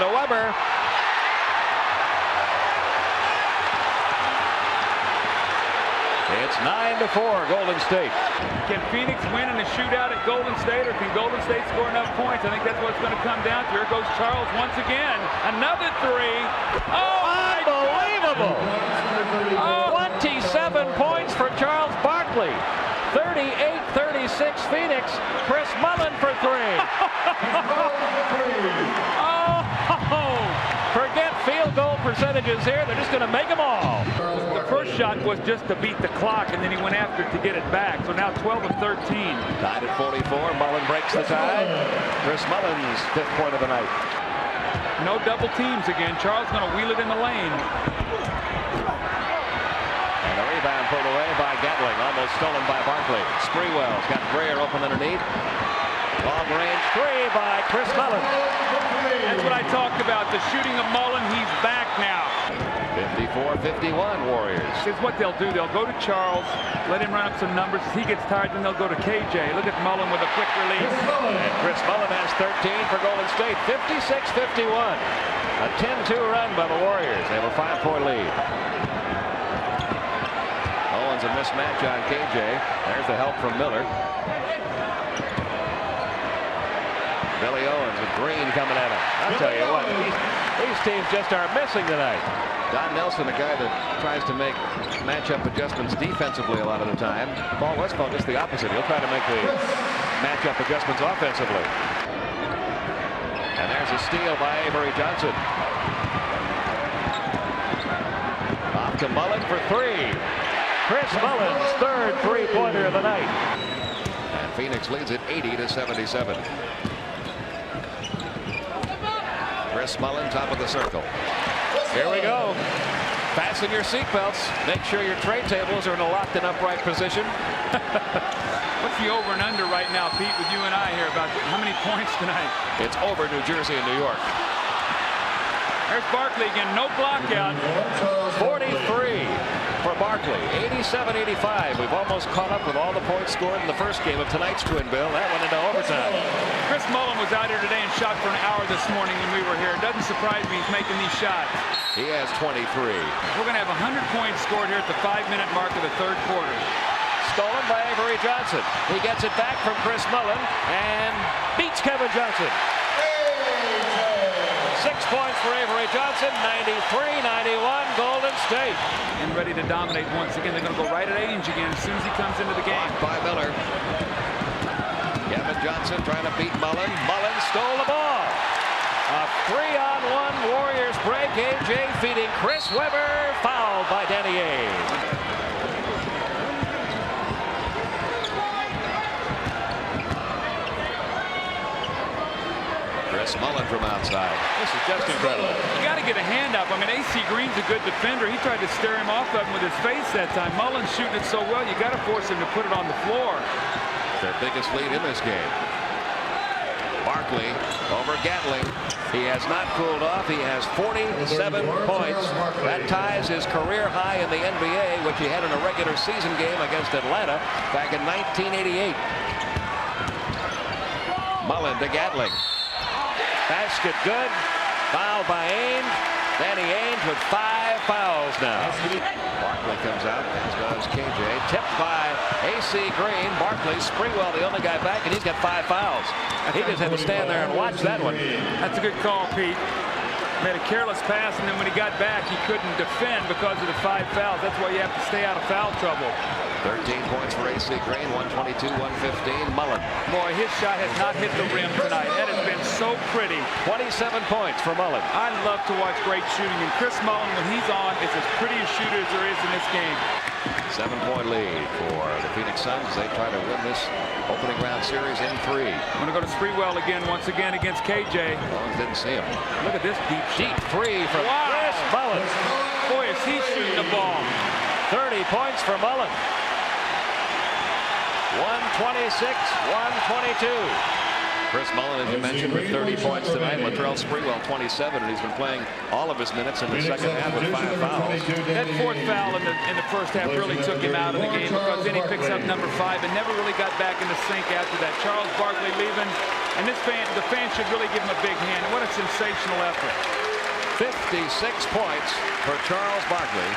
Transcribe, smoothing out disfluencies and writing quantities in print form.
to Weber. It's 9-4, Golden State. Can Phoenix win in a shootout at Golden State, or can Golden State score enough points? I think that's what it's going to come down to. Here goes Charles once again. Another three. Oh, unbelievable! 27 points for Charles Barkley. 38-36 Phoenix. Chris Mullin for three. Forget field goal percentages here. They're just going to make them all. The first shot was just to beat the clock, and then he went after it to get it back. So now 12 of 13. Tied at 44. Mullin breaks the tie. Chris Mullin's 5th point of the night. No double teams again. Charles going to wheel it in the lane. And a rebound pulled away by Gatling. Almost stolen by Barkley. Sprewell's got Greer open underneath. Long range three by Chris Mullin. That's what I talked about. The shooting of Mullin. He's back now. 54-51 Warriors. Here's what they'll do. They'll go to Charles, let him run up some numbers. As he gets tired, then they'll go to KJ. Look at Mullin with a quick release. And Chris Mullin has 13 for Golden State. 56-51. A 10-2 run by the Warriors. They have a 5-point lead. Owens a mismatch on KJ. There's the help from Miller. Billy Owens with Green coming at him. I'll tell you what, these teams just are missing tonight. Don Nelson, a guy that tries to make matchup adjustments defensively a lot of the time. Paul Westphal just the opposite. He'll try to make the matchup adjustments offensively. And there's a steal by Avery Johnson. Off to Mullin for three. Chris Mullin's 3rd three-pointer of the night. And Phoenix leads it 80-77. Chris Mullin, top of the circle. Here we go. Fasten your seatbelts. Make sure your tray tables are in a locked and upright position. What's the over and under right now, Pete, with you and I here about how many points tonight? It's over New Jersey and New York. There's Barkley again. No block out. 43 for Barkley. 87-85. We've almost caught up with all the points scored in the first game of tonight's twin bill. That went into overtime. Chris Mullin was out here today and shot for an hour this morning when we were here. It doesn't surprise me he's making these shots. He has 23. We're going to have 100 points scored here at the 5-minute mark of the 3rd quarter. Stolen by Avery Johnson. He gets it back from Chris Mullin and beats Kevin Johnson. 6 points for Avery Johnson. 93-91 Golden State. And ready to dominate once again. They're going to go right at Ainge again as soon as he comes into the game. Blocked by Miller. Kevin Johnson trying to beat Mullin. Mullin stole the ball. A 3-on-1 Warriors break. AJ feeding Chris Weber. Fouled by Danny Ainge. Chris Mullin from outside. This is just incredible. You got to get a hand up. I mean, AC Green's a good defender. He tried to stare him off of him with his face that time. Mullin's shooting it so well, you got to force him to put it on the floor. Their biggest lead in this game. Barkley over Gatling. He has not cooled off. He has 47 points. That ties his career high in the NBA, which he had in a regular season game against Atlanta back in 1988. Mullin to Gatling. Basket good. Foul by Ainge. Danny Ainge with 5 fouls now. Barkley comes out, as does KJ. Tipped by AC Green. Barkley, Sprewell, the only guy back, and he's got 5 fouls. He just had to stand there and watch that one. That's a good call, Pete. Made a careless pass, and then when he got back, he couldn't defend because of the 5 fouls. That's why you have to stay out of foul trouble. 13 points for AC Green, 122-115. Mullin. Boy, his shot has not hit the rim tonight. That has been so pretty. 27 points for Mullin. I love to watch great shooting, and Chris Mullin, when he's on, is as pretty a shooter as there is in this game. 7-point lead for the Phoenix Suns as they try to win this opening round series in 3. I'm going to go to Sprewell again, once again against KJ. Owens didn't see him. Look at this deep three from Chris Mullin. Boy, is he shooting the ball. 30 points for Mullin. 126-122. Chris Mullin, as you mentioned, with 30 points tonight. Latrell Sprewell 27, and he's been playing all of his minutes in the second half with 5 fouls. That fourth foul in the first half really took him out of the game, because then he picks up number 5 and never really got back into sync after that. Charles Barkley leaving, and the fans should really give him a big hand. What a sensational effort. 56 points for Charles Barkley.